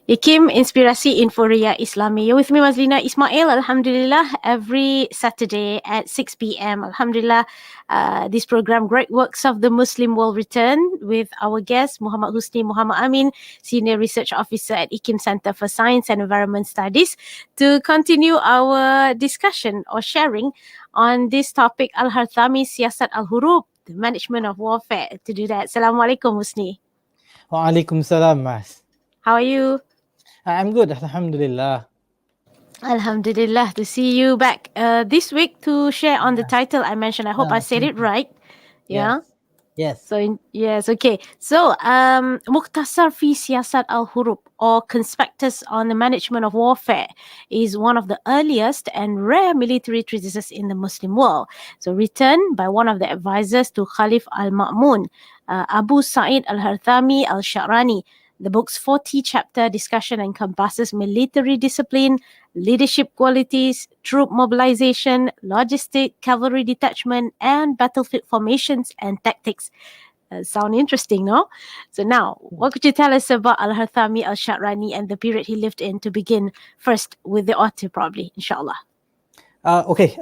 Ikim Inspirasi Inforia Islami. You're with me, Mazlina Ismail, Alhamdulillah, every Saturday at 6 p.m. Alhamdulillah, this program, Great Works of the Muslim World, return with our guest, Muhammad Husni Muhammad Amin, Senior Research Officer at Ikim Center for Science and Environment Studies, to continue our discussion or sharing on this topic, Al-Harthami, Siyasat al-Hurub, the management of warfare. To do that, Assalamualaikum, Husni. Waalaikumsalam, Mas. How are you? I'm good, Alhamdulillah. Alhamdulillah to see you back this week to share on the title I mentioned. I hope I said it right. Yeah. Yes. Yes, okay. So, Mukhtasar fi Siyasat al-Hurub, or Conspectus on the Management of Warfare, is one of the earliest and rare military treatises in the Muslim world. So, written by one of the advisors to Khalif al-Ma'mun, Abu Sa'id al-Harthami al-Sha'rani. The book's 40-chapter discussion encompasses military discipline, leadership qualities, troop mobilization, logistic, cavalry detachment, and battlefield formations and tactics. Sound interesting, no? So now, what could you tell us about Al-Harthami al-Sha'rani and the period he lived in, to begin first with the author, probably, inshallah? Okay,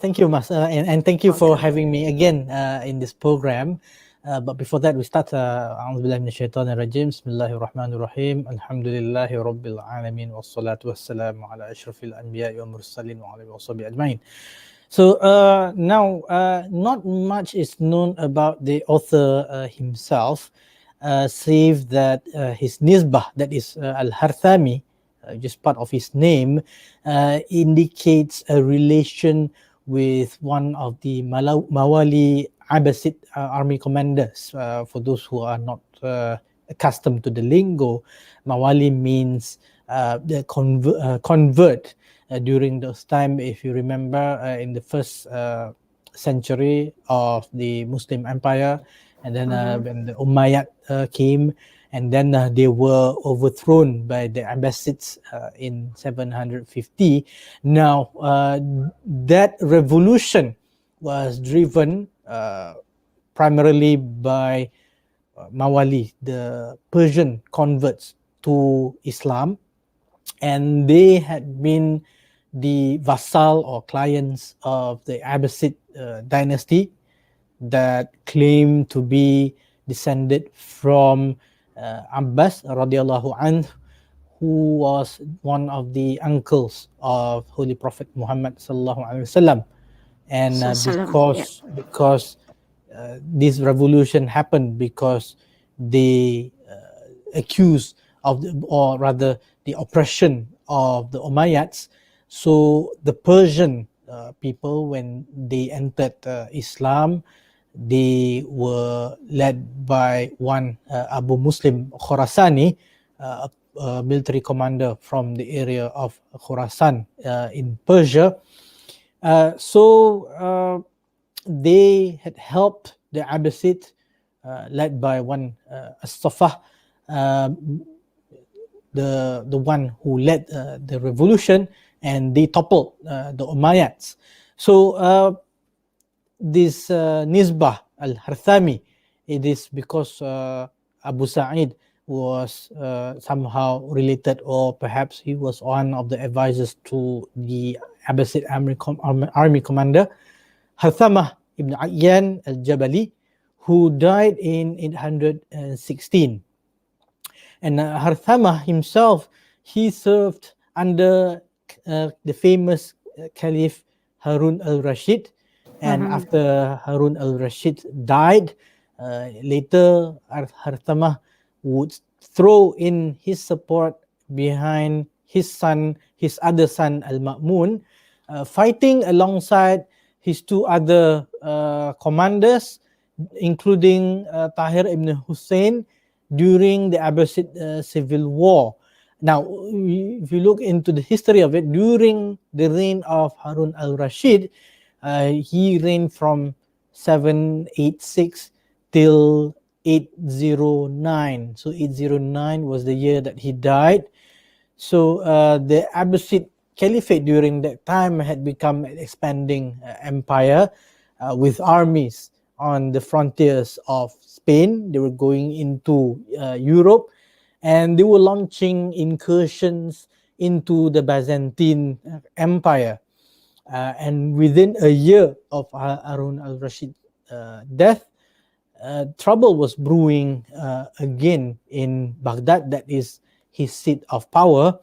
thank you, Mas, and thank you for having me again in this program. But before that, we start. A'udzubillahi minasyaitonirrajim. Bismillahirrahmanirrahim. Alhamdulillahi rabbil alamin wassalatu wassalamu ala asyrafil anbiya'i wal mursalin wa ala alihi washabihi ajmain. So now, not much is known about the author himself, save that his nisbah, that is Al-Harthami, just part of his name, indicates a relation with one of the Mawali Abbasid army commanders. For those who are not accustomed to the lingo, Mawali means the convert. During those time, if you remember, in the first century of the Muslim Empire, and then when the Umayyad came, and then they were overthrown by the Abbasids in 750. Now, that revolution was driven primarily by Mawali, the Persian converts to Islam, and they had been the vassal or clients of the Abbasid dynasty that claimed to be descended from Abbas radiallahu anhu, who was one of the uncles of Holy Prophet Muhammad sallallahu alaihi wasallam. And because this revolution happened because they accused of or rather the oppression of the Umayyads. So the Persian people, when they entered Islam, they were led by one Abu Muslim Khurasani, a military commander from the area of Khurasan in Persia. So they had helped the Abbasid, led by one As-Saffah, the one who led the revolution, and they toppled the Umayyads. So this Nisbah al-Harthami, it is because Abu Sa'id was somehow related, or perhaps he was one of the advisors to the Abbasid army commander Harthamah ibn Ayyan al-Jabali, who died in 816. And Harthama himself, he served under the famous Caliph Harun al-Rashid. And after Harun al-Rashid died, later Harthama would throw in his support behind his other son Al-Ma'mun, fighting alongside his two other commanders, including Tahir ibn Hussein, during the Abbasid civil war. Now, if you look into the history of it, during the reign of Harun al-Rashid, he reigned from 786 till 809. So 809 was the year that he died. So the Abbasid Caliphate during that time had become an expanding empire with armies on the frontiers of Spain. They were going into Europe, and they were launching incursions into the Byzantine Empire. And within a year of Harun al-Rashid's death, trouble was brewing again in Baghdad, that is his seat of power,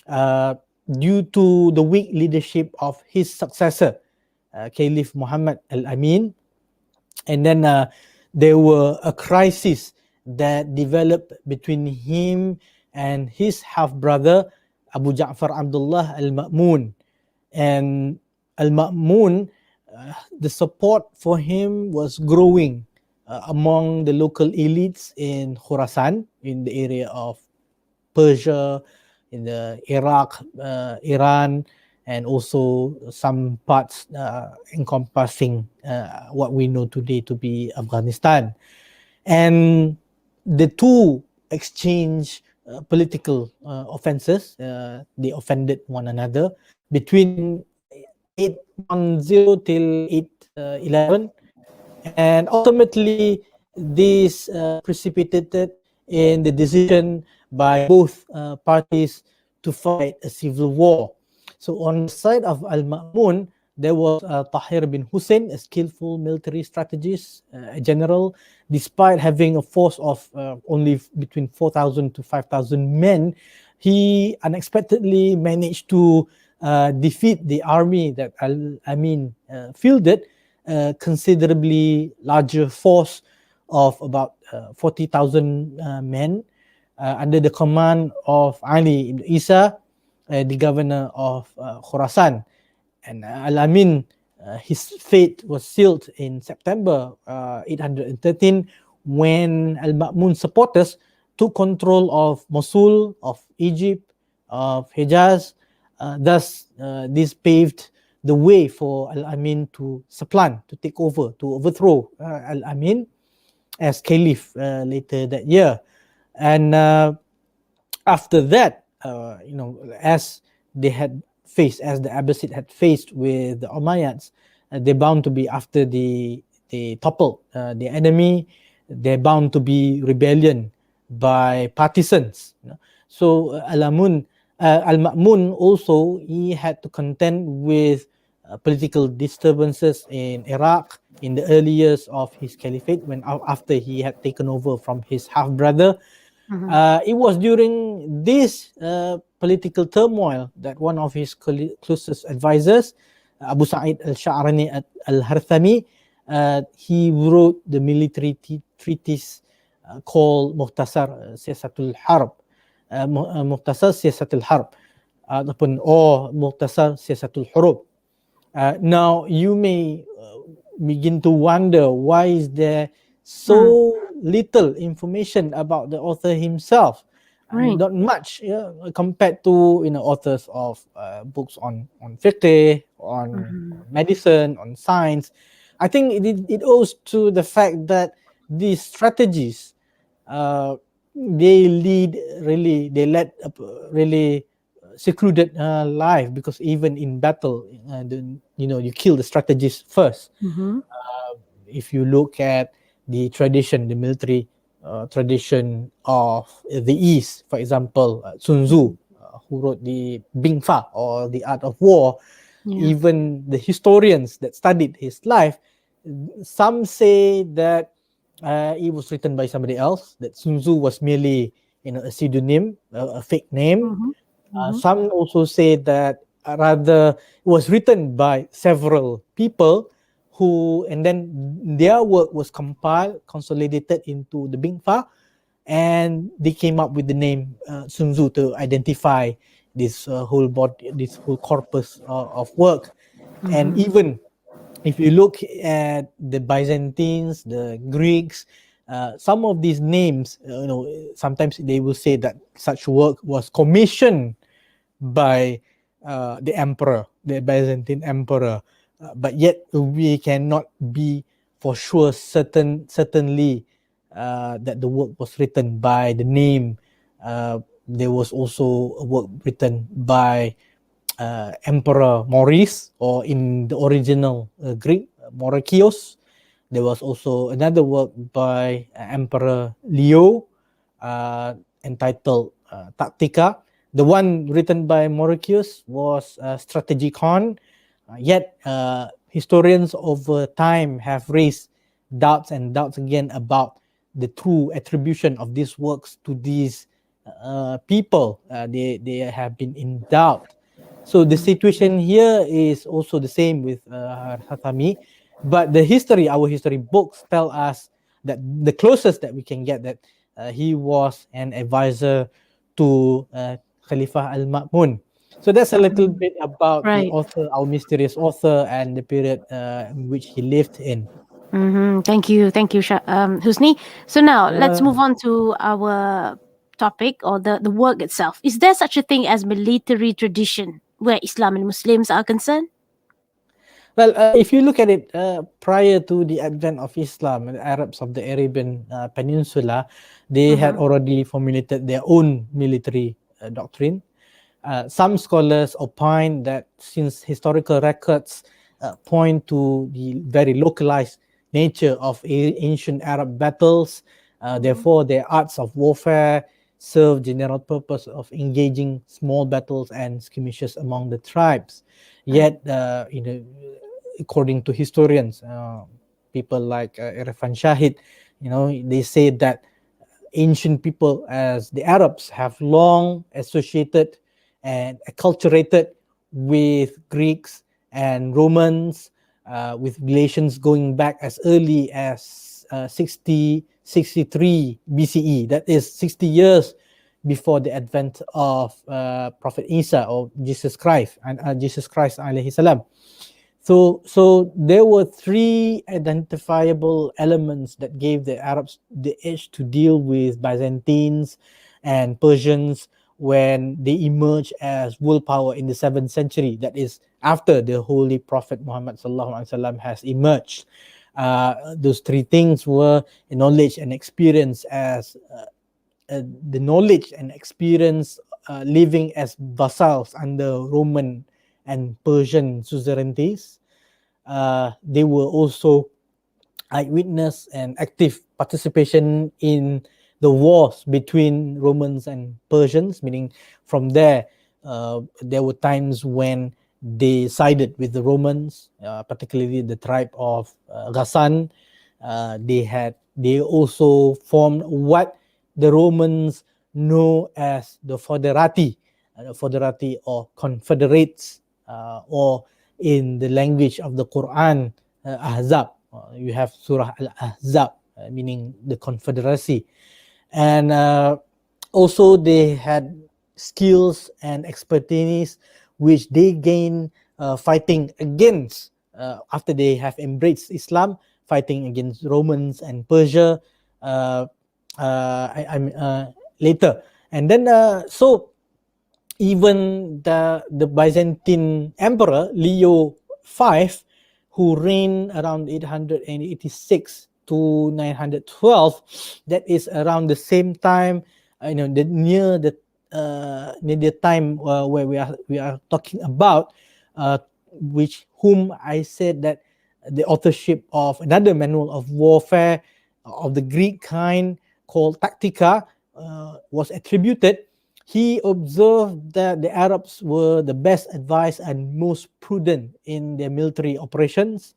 uh, due to the weak leadership of his successor, Caliph Muhammad al-Amin. And then there were a crisis that developed between him and his half brother Abu Ja'far Abdullah al-Ma'mun. And al-Ma'mun, the support for him was growing among the local elites in Khurasan, in the area of Persia, in the Iraq, Iran, and also some parts encompassing what we know today to be Afghanistan. And the two exchanged political offenses. They offended one another between 810 till 811, and ultimately this precipitated in the decision by both parties to fight a civil war. So on the side of Al-Ma'mun, there was Tahir bin Hussein, a skillful military strategist, a general. Despite having a force of only between 4,000 to 5,000 men, he unexpectedly managed to defeat the army that Al-Amin fielded, considerably larger force of about 40,000 men under the command of Ali ibn Isa, the governor of Khorasan. And Al-Amin, his fate was sealed in September 813 when Al-Ma'mun supporters took control of Mosul, of Egypt, of Hejaz. Thus, this paved the way for Al-Amin to supplant, to take over, to overthrow Al-Amin as caliph later that year. And after that, as they had faced, as the Abbasid had faced with the Umayyads, they're bound to be, after they toppled the enemy, they're bound to be rebellion by partisans. So Al-Ma'mun also, he had to contend with political disturbances in Iraq in the early years of his caliphate, when after he had taken over from his half brother. It was during this political turmoil that one of his closest advisors, Abu Sa'id al-Sha'rani al-Harthami, he wrote the military treatise called Mukhtasar Siyasat al-Hurub, Mukhtasar Siyasat al-Hurub, or Mukhtasar Siyasat al-Hurub. Now, you may begin to wonder, why is there so little information about the author himself? Right. Not much compared to authors of books on fiqh, on medicine, on science. I think it owes to the fact that these strategies, they led a really secluded life, because even in battle, you kill the strategist first. If you look at the tradition, the military tradition of the East, for example, Sun Tzu, who wrote the Bing Fa, or the Art of War. Even the historians that studied his life, some say that it was written by somebody else, that Sun Tzu was merely a pseudonym, a fake name. Some also say that rather it was written by several people and then their work was compiled, consolidated into the Bing Fa, and they came up with the name Sun Tzu to identify this whole body, this whole corpus of work. And even if you look at the Byzantines, the Greeks, some of these names, sometimes they will say that such work was commissioned by the emperor, the Byzantine emperor, but yet we cannot be for sure certainly that the work was written by the name. There was also a work written by Emperor Maurice, or in the original Greek, Morakios. There was also another work by Emperor Leo, entitled Tactica. The one written by Mauritius was Strategicon. Yet historians over time have raised doubts and doubts again about the true attribution of these works to these people. They have been in doubt. So the situation here is also the same with Al-Harthami, but our history books tell us that the closest that we can get that he was an advisor to Khalifah Al-Ma'mun. So that's a little bit about the Right. author, our mysterious author, and the period in which he lived in. Thank you, Husni. So now let's Uh, move on to our topic or the work itself. Is there such a thing as military tradition where Islam and Muslims are concerned? well, if you look at it, prior to the advent of Islam, the Arabs of the Arabian Peninsula, they had Mm-hmm. already formulated their own military doctrine. Some scholars opine that since historical records point to the very localized nature of ancient Arab battles, Mm-hmm. therefore their arts of warfare serve general purpose of engaging small battles and skirmishes among the tribes. Right. Yet, according to historians, people like Irfan Shahid, they say that ancient people as the Arabs have long associated and acculturated with Greeks and Romans, with relations going back as early as 63 BCE. That is 60 years before the advent of Prophet Isa or Jesus Christ and Jesus Christ alayhi salam. So there were three identifiable elements that gave the Arabs the edge to deal with Byzantines and Persians when they emerged as world power in the 7th century. That is after the Holy Prophet Muhammad sallallahu alaihi wasallam has emerged. Those three things were knowledge and experience as the knowledge and experience living as vassals under Roman and Persian suzerainties. They were also eyewitness and active participation in the wars between Romans and Persians, meaning from there were times when they sided with the Romans, particularly the tribe of Ghassan. They also formed what the Romans know as the Foderati or confederates, or in the language of the Quran, Ahzab. You have Surah Al-Ahzab, meaning the confederacy. And also they had skills and expertise which they gain fighting against, after they have embraced Islam, fighting against Romans and Persia, later. And then even the Byzantine emperor Leo V, who reigned around 886 to 912, that is around the same time, near the time where we are talking about, which whom I said that the authorship of another manual of warfare of the Greek kind called Tactica was attributed. He observed that the Arabs were the best advised and most prudent in their military operations.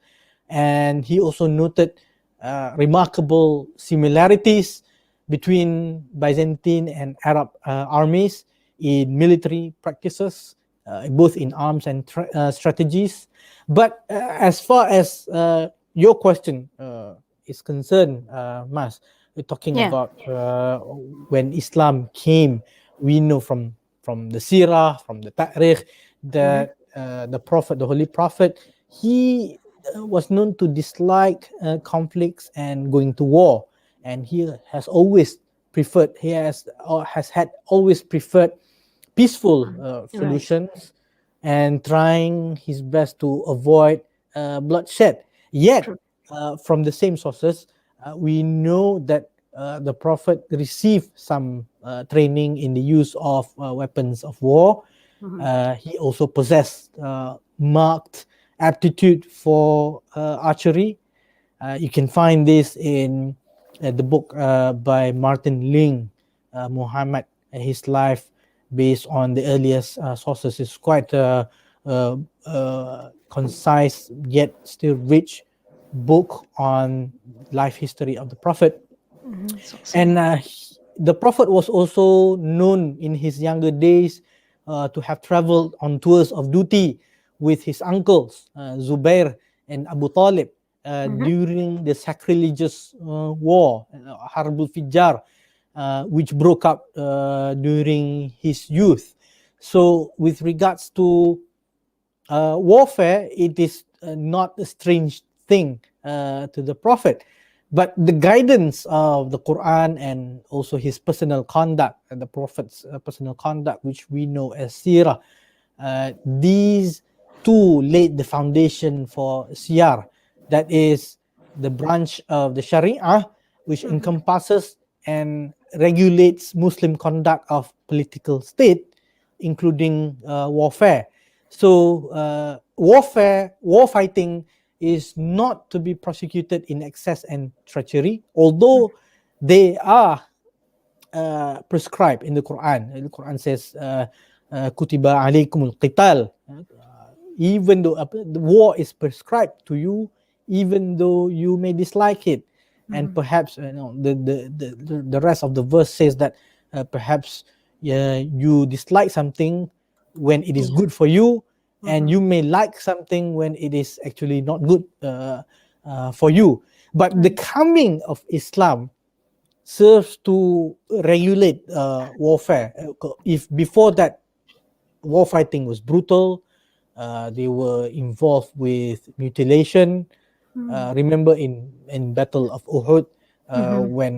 And he also noted remarkable similarities between Byzantine and Arab armies in military practices, both in arms and strategies. But as far as your question is concerned, Mas, we're talking Yeah. about when Islam came. We know from the Sirah, from the Tarikh, Mm-hmm. that the Prophet, the Holy Prophet, he was known to dislike conflicts and going to war, and he has always preferred. He has had always preferred peaceful Right. solutions and trying his best to avoid bloodshed. Yet, True. from the same sources, we know that the Prophet received some training in the use of weapons of war. Mm-hmm. He also possessed marked aptitude for archery. You can find this in the book by Martin Ling Muhammad and his life based on the earliest sources is quite concise yet still rich book on life history of the Prophet. So. And the Prophet was also known in his younger days to have traveled on tours of duty with his uncles, Zubair and Abu Talib, Mhm. during the sacrilegious war, Harbul Fijar, which broke up during his youth. So, with regards to warfare, it is not a strange thing to the Prophet. But the guidance of the Quran and also his personal conduct, and the Prophet's personal conduct, which we know as Sirah, these two laid the foundation for Siyar, that is the branch of the Sharia, which Mhm. encompasses and regulates Muslim conduct of political state, including warfare. So, war fighting is not to be prosecuted in excess and treachery, although they are prescribed in the Quran. The Quran says, "Kutiba alaikumul qital." Even though the war is prescribed to you, even though you may dislike it, and Mhm. perhaps the rest of the verse says that perhaps you dislike something when it is Yeah. good for you, and you Mhm. may like something when it is actually not good for you. But the Right. coming of Islam serves to regulate warfare. If before that war fighting was brutal, they were involved with mutilation. Mm. Remember in Battle of Uhud, Mhm. when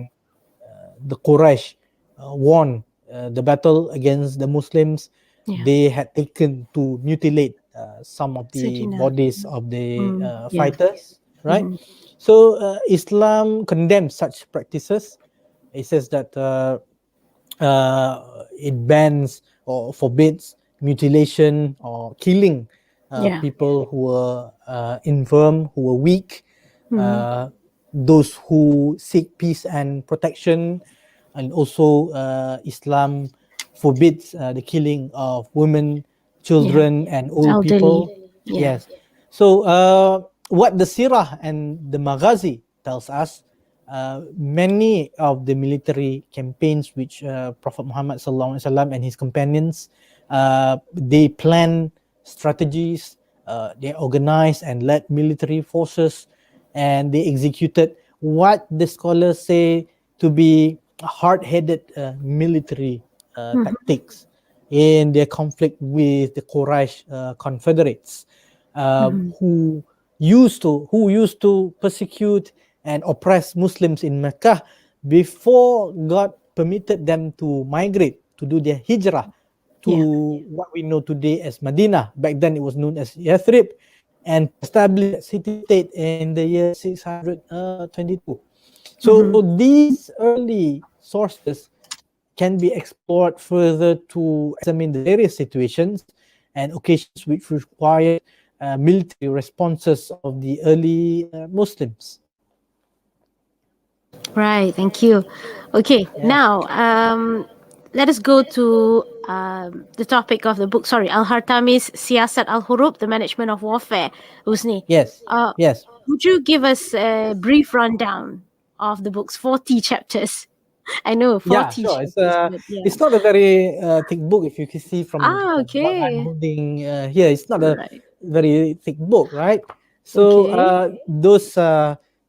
the Quraysh won the battle against the Muslims, Yeah. they had taken to mutilate some of the Sedina. bodies of the Yeah. fighters, right? Mhm. So Islam condemns such practices. It says that it bans or forbids mutilation or killing Yeah. people who were infirm, who were weak, Mhm. uh, those who seek peace and protection, and also Islam forbids the killing of women, Yeah. children, and old Elderly. people. Yeah. Yes. So, what the Sirah and the Maghazi tells us, many of the military campaigns which Prophet Muhammad sallallahu alaihi wasallam and his companions they plan strategies, they organized and led military forces, and they executed what the scholars say to be hard-headed military Mhm. tactics in their conflict with the Quraysh confederates, Mhm. who used to persecute and oppress Muslims in Mecca before God permitted them to migrate to do their hijrah to Yeah. what we know today as Medina. Back then it was known as Yathrib, and to establish that city state in the year 622. So Mhm. these early sources can be explored further to examine the various situations and occasions which required military responses of the early Muslims. Right. Thank you. Okay. Yes. Now, let us go to the topic of the book. Sorry, Al-Harthami's Siyasat al-Hurub, the management of warfare. Usni, Yes. uh, Yes. would you give us a brief rundown of the book's 40 chapters? I know Yeah, 40 sure. chapters, but yeah. It's not a very thick book. If you can see Ah, from what I'm okay. holding here, it's not a Right. very thick book, right? So Okay. those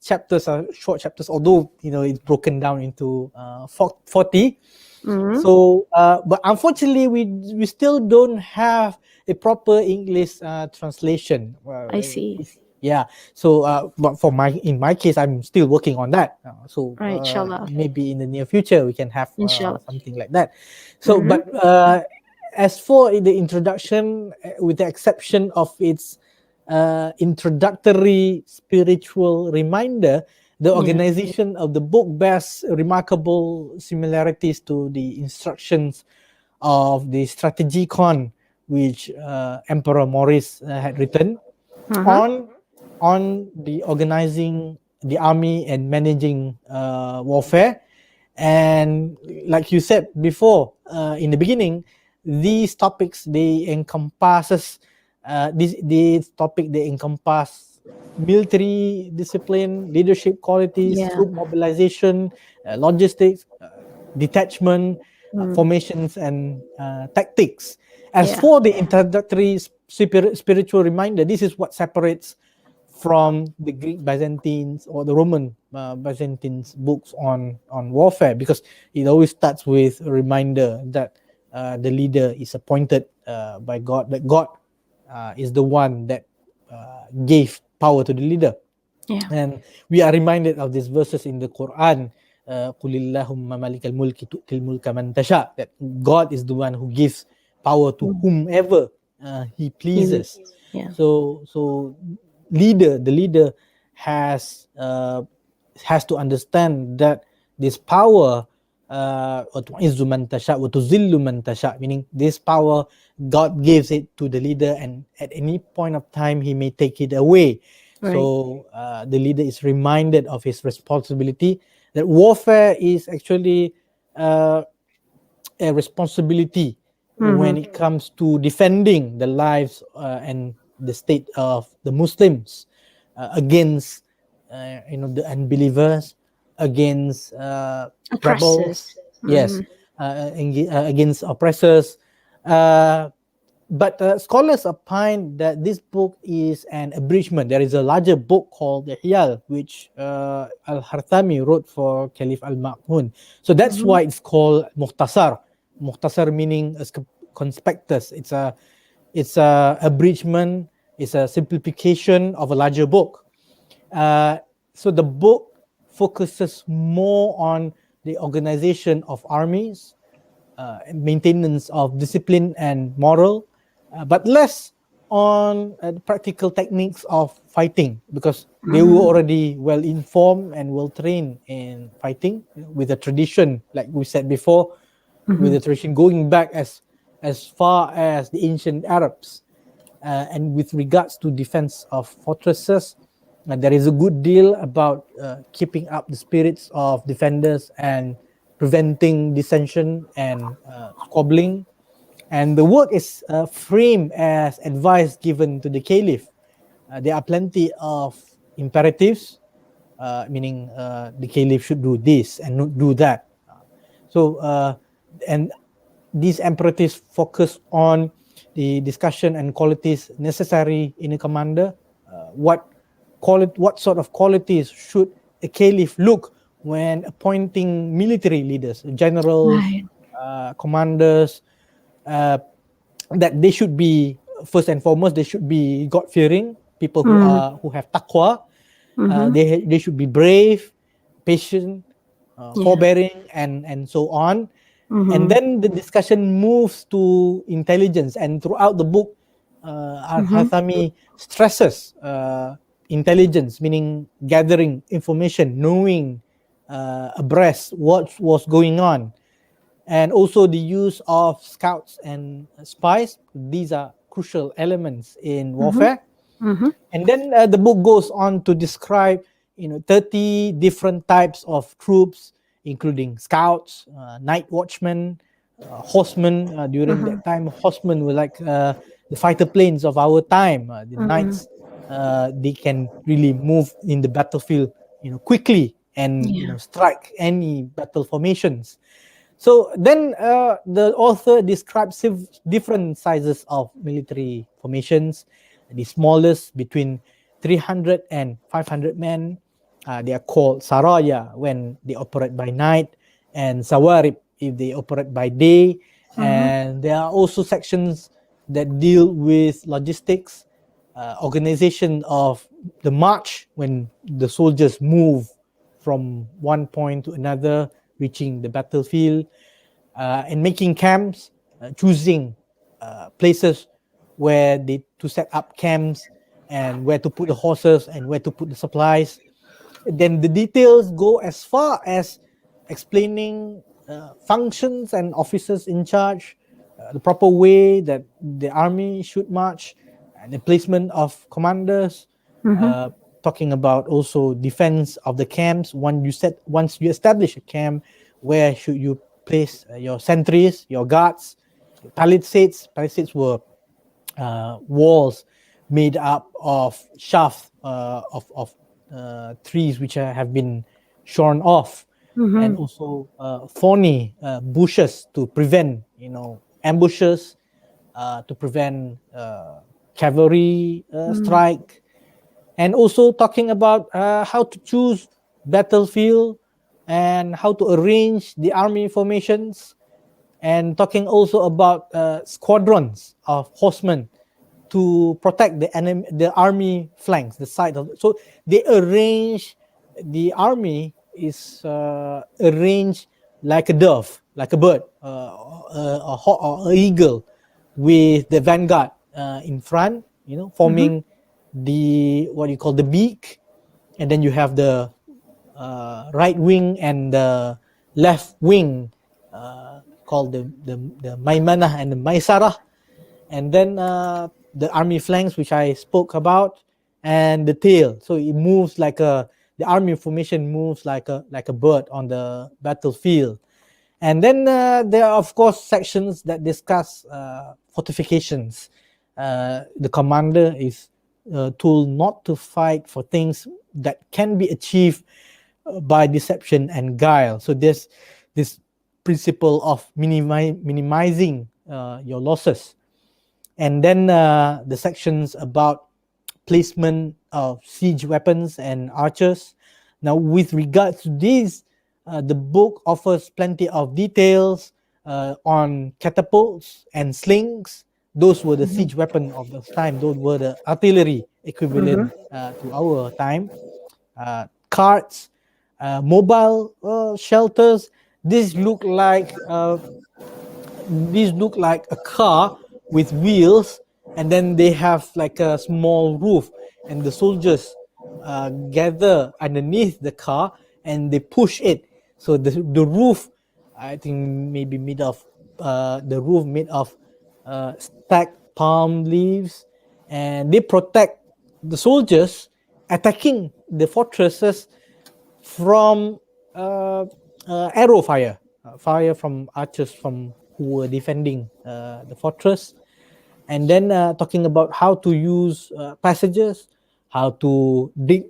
chapters are short chapters, although it's broken down into 40. Mm, So, but unfortunately, we still don't have a proper English translation. I see. Yeah. So, but for in my case, I'm still working on that. So Right. Inshallah. maybe in the near future we can have Inshallah. something like that. So, Mm-hmm. but as for the introduction, with the exception of its introductory spiritual reminder, the Yeah. organization of the book bears remarkable similarities to the instructions of the Strategicon, which Emperor Maurice had written Uh-huh. on the organizing the army and managing warfare. And like you said before, in the beginning, these topics they encompasses these topic they encompass military discipline, leadership qualities, Yeah. troop mobilization, logistics, detachment, Mm. formations, and tactics. As Yeah. for the introductory spiritual reminder, this is what separates from the Greek Byzantines or the Roman Byzantines books on warfare, because it always starts with a reminder that the leader is appointed by God, that God is the one that gave power to the leader. Yeah. And we are reminded of these verses in the Quran. Qulillahumma malikal mulki tu'til mulka man tasha, that God is the one who gives power to Mm. whomever he He pleases. was. Yeah. So the leader has has to understand that this power وَتُعِزُّ مَنْ تَشَاءُ وَتُذِلُّ مَنْ تَشَاءُ, meaning this power God gives it to the leader, and at any point of time he may take it away. Right. So the leader is reminded of his responsibility, that warfare is actually uh, a responsibility when Mm-hmm. it comes to defending the lives and the state of the Muslims against the unbelievers, against rebels, Oppressors. yes, Mm-hmm. against oppressors. Uh, but scholars opine that this book is an abridgment. There is a larger book called the Hiyal, which Al-Harthami wrote for Caliph Al-Ma'mun. So that's Mm-hmm. why it's called Mukhtasar. Mukhtasar meaning a conspectus. It's a abridgment. It's a simplification of a larger book. Uh, so the book focuses more on the organization of armies, maintenance of discipline and moral, but less on the practical techniques of fighting, because they were Mm-hmm. already well informed and well trained in fighting with a tradition, like we said before, with Mm-hmm. a tradition going back as far as the ancient Arabs. And with regards to defense of fortresses, there is a good deal about keeping up the spirits of defenders and preventing dissension and squabbling. And the work is framed as advice given to the caliph. There are plenty of imperatives, meaning the caliph should do this and not do that. So, and these imperatives focus on the discussion and qualities necessary in a commander. What sort of qualities should a caliph look when appointing military leaders, generals, Right. commanders, uh, that they should be, first and foremost, they should be God fearing people Mm. who have taqwa. Mm-hmm. They should be brave, patient, Yeah. forbearing, and so on. And Mm-hmm. then the discussion moves to intelligence, and throughout the book, Mm-hmm. Al-Harthami stresses intelligence, meaning gathering information, knowing abreast what was going on, and also the use of scouts and spies. These are crucial elements in Mm-hmm. warfare. Mm-hmm. And then the book goes on to describe 30 different types of troops, including scouts, night watchmen, horsemen. During Mm-hmm. that time, horsemen were like the fighter planes of our time. The Mm-hmm. knights, they can really move in the battlefield quickly, and Yeah. strike any battle formations. So then the author describes different sizes of military formations. The smallest between 300 and 500 men. They are called Saraya when they operate by night, and Sawarib if they operate by day. Mm-hmm. And there are also sections that deal with logistics, organization of the march when the soldiers move from one point to another, reaching the battlefield, and making camps, choosing places where they to set up camps, and where to put the horses and where to put the supplies. Then the details go as far as explaining functions and officers in charge, the proper way that the army should march, and the placement of commanders. Mm-hmm. Talking about also defense of the camps. Once you establish a camp, where should you place your sentries, your guards, your palisades. Palisades were walls made up of shafts of trees which have been shorn off, and Mm-hmm. also thorny bushes to prevent, ambushes, to prevent cavalry strike, and also talking about how to choose battlefield and how to arrange the army formations, and talking also about squadrons of horsemen to protect the enemy, the army flanks, the side of. So they arrange, the army is arranged like a dove, like a bird, a hawk or a eagle, with the vanguard in front, Mm-hmm. forming the what you call the beak, and then you have the right wing and the left wing, called the Maimana and the Maisarah, and then the army flanks, which I spoke about, and the tail. So it moves like the army formation moves like a bird on the battlefield. And then there are, of course, sections that discuss fortifications. The commander is told not to fight for things that can be achieved by deception and guile. So there's this principle of minimizing your losses. And then the sections about placement of siege weapons and archers. Now, with regards to these, the book offers plenty of details on catapults and slings. Those were the siege weapon of those time. Those were the artillery equivalent Mm-hmm. to our time. Carts, mobile shelters. These look like a car with wheels, and then they have like a small roof, and the soldiers gather underneath the car and they push it. So the roof, I think, maybe made of the roof made of stacked palm leaves, and they protect the soldiers attacking the fortresses from arrow fire, fire from archers from who were defending the fortress. And then talking about how to use passages, how to dig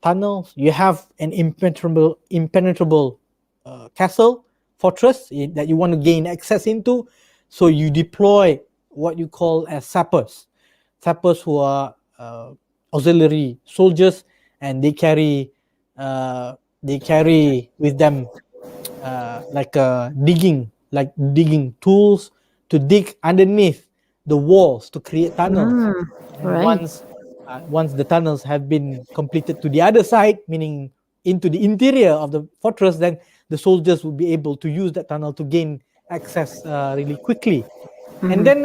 tunnels. You have an impenetrable castle, fortress that you want to gain access into. So you deploy what you call as sappers who are auxiliary soldiers, and they carry with them like digging tools to dig underneath the walls to create tunnels. Mm. And Right. once the tunnels have been completed to the other side, meaning into the interior of the fortress, then the soldiers will be able to use that tunnel to gain access really quickly. And then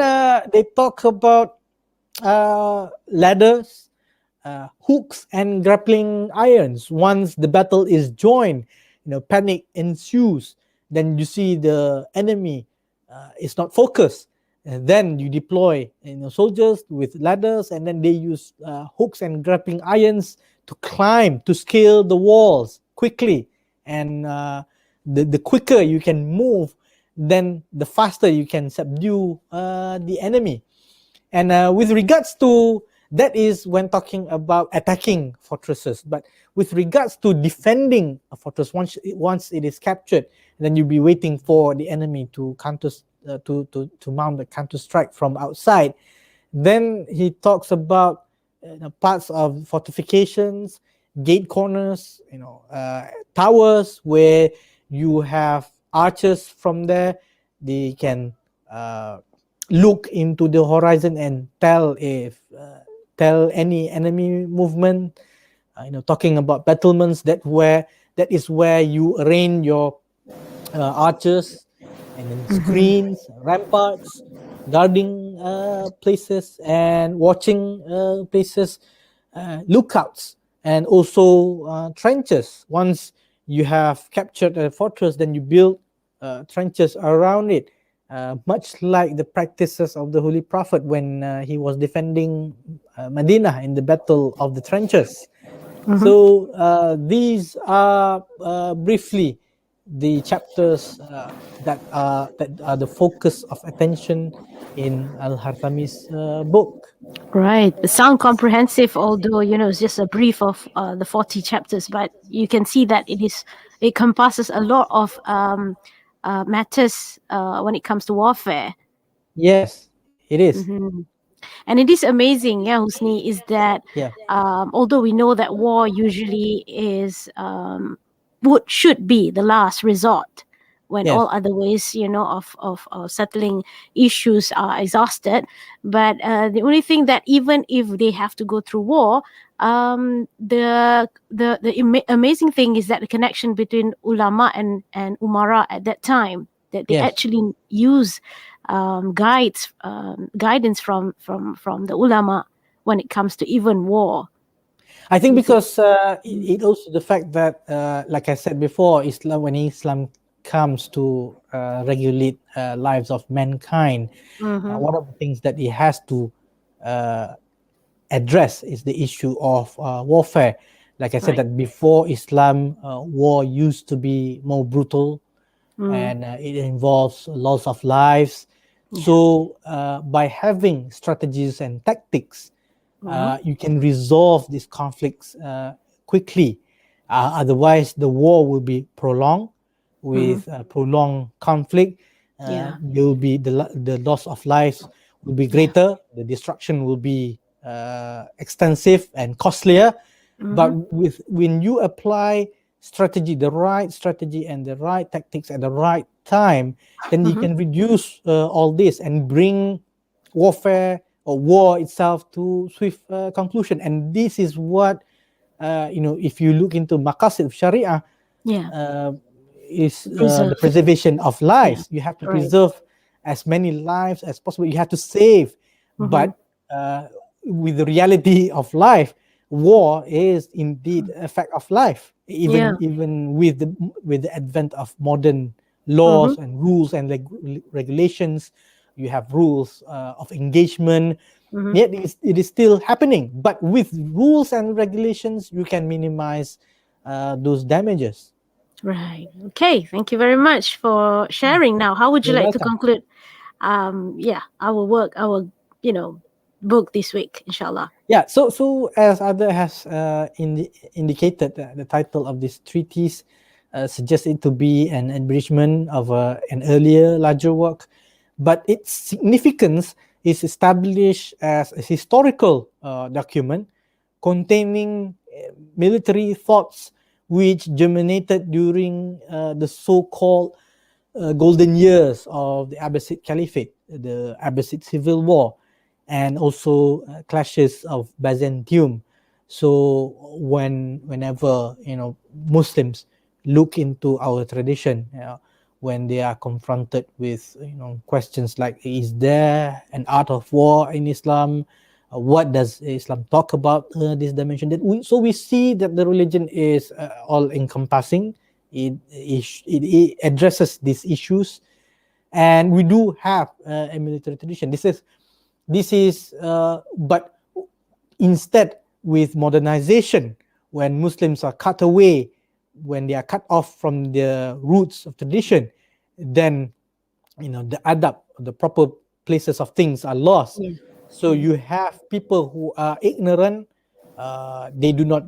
they talk about ladders, hooks, and grappling irons. Once the battle is joined, panic ensues. Then you see the enemy is not focused. And then you deploy, soldiers with ladders, and then they use hooks and grappling irons to climb, to scale the walls quickly. And the quicker you can move, then the faster you can subdue the enemy. And with regards to that is when talking about attacking fortresses, but with regards to defending a fortress, once it is captured, then you'll be waiting for the enemy to counter to mount a counter strike from outside. Then he talks about parts of fortifications, gate corners, towers where you have archers from there. They can look into the horizon and tell any enemy movement. Talking about battlements, that is where you arrange your archers, and then screens, ramparts, guarding places, and watching places, lookouts, and also trenches. Once you have captured a fortress, then you build trenches around it, much like the practices of the Holy Prophet when he was defending Medina in the Battle of the Trenches. Mm-hmm. So these are briefly the chapters that are the focus of attention in Al-Harthami's book. Right. It sound comprehensive, although it's just a brief of the 40 chapters, but you can see that it compasses a lot of matters when it comes to warfare. Yes, it is. Mhm. And it is amazing, yeah, Husni, is that Yeah, although we know that war usually should be the last resort when all yes, other ways, of settling issues are exhausted. But the only thing that even if they have to go through war, the amazing thing is that the connection between ulama and umara at that time, that they yes. actually use guidance from the ulama when it comes to even war. I think You see. because it also the fact that, like I said before, when Islam comes to regulate lives of mankind, Mm-hmm. one of the things that it has to uh, address is the issue of warfare. Like I said, Right. that before Islam, war used to be more brutal, Mm. and it involves loss of lives. Yeah. So, by having strategies and tactics, Mm-hmm. you can resolve these conflicts quickly. Otherwise, the war will be prolonged. Mm-hmm. With prolonged conflict, Yeah. there will be the loss of lives will be Yeah. greater. The destruction will be extensive and costlier. But Mm-hmm. with when you apply strategy, the right strategy and the right tactics at the right time, then you Mm-hmm. can reduce all this and bring warfare or war itself to swift conclusion. And this is what if you look into maqasid of Sharia, Yeah. uh, is the Preserve. preservation of Yeah. lives. You have to Right. preserve as many lives as possible. You have to save, Mm-hmm. but with the reality of life, war is indeed a fact of life. Yeah. Even with the advent of modern Mm-hmm. laws and rules and regulations, you have rules of engagement. Mm-hmm. Yet it is still happening. But with rules and regulations, you can minimize those damages. Right. Okay. Thank you very much for sharing. Now, how would you You're like to welcome. conclude? Yeah, our you know book this week, inshallah. Yeah. So as Ada has indicated, the title of this treatise suggests it to be an abridgment of an earlier larger work, but its significance is established as a historical document containing military thoughts which germinated during the so-called golden years of the Abbasid Caliphate, the Abbasid Civil War, and also clashes of Byzantium. So whenever Muslims look into our tradition, when they are confronted with questions like, is there an art of war in Islam? What does Islam talk about this dimension? So we see that the religion is all encompassing. It addresses these issues, and we do have a military tradition. But instead, with modernization, when Muslims are cut away, when they are cut off from the roots of tradition, then the adab, the proper places of things are lost. Yeah. So Mm. you have people who are ignorant. They do not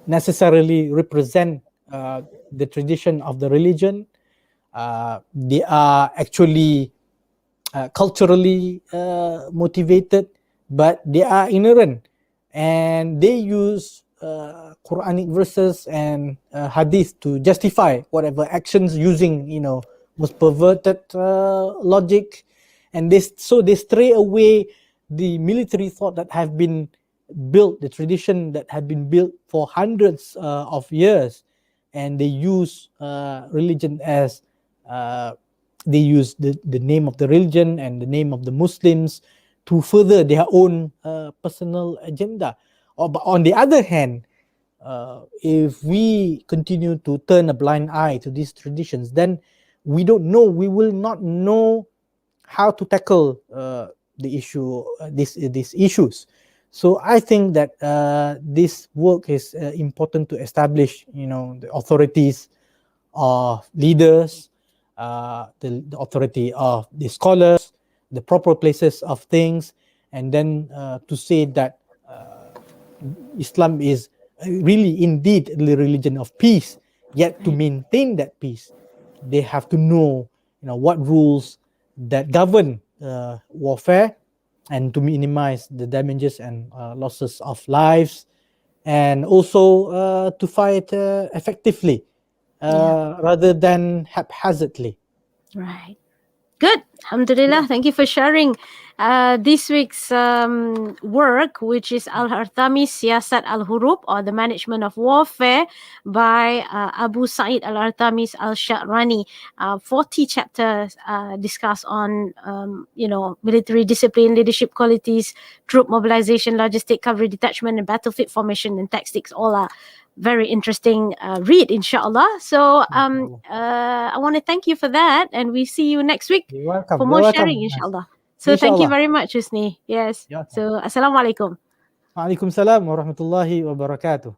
necessarily represent the tradition of the religion. They are actually culturally motivated, but they are ignorant, and they use Quranic verses and hadith to justify whatever actions using most perverted logic, and they stray away the military thought that have been built, the tradition that had been built for hundreds of years, and they use religion as uh, they use the name of the religion and the name of the Muslims to further their own personal agenda. But on the other hand, if we continue to turn a blind eye to these traditions, then we will not know how to tackle the issue, these issues. So I think that this work is important to establish, the authorities of leaders, the authority of the scholars, the proper places of things, and then to say that Islam is really indeed the religion of peace. Yet to Right. maintain that peace, they have to know, what rules that govern warfare, and to minimize the damages and losses of lives, and also to fight effectively Yeah. rather than haphazardly. Right. Good. Alhamdulillah. Yeah. Thank you for sharing this week's work, which is Al-Harthami, Siyasat al-Hurub, or the Management of Warfare, by Abu Sa'id al-Harthami's Al-Sharani. 40 chapters discuss on, military discipline, leadership qualities, troop mobilization, logistic coverage, detachment, and battlefield formation and tactics. All are very interesting read, inshallah. So Inshallah. I want to thank you for that, and we see you next week You're welcome. for You're more welcome. sharing, Mas. inshallah. So thank you Inshallah. very much, Husni. Yes. You're welcome. So Assalamualaikum. Waalaikumsalam warahmatullahi wabarakatuh.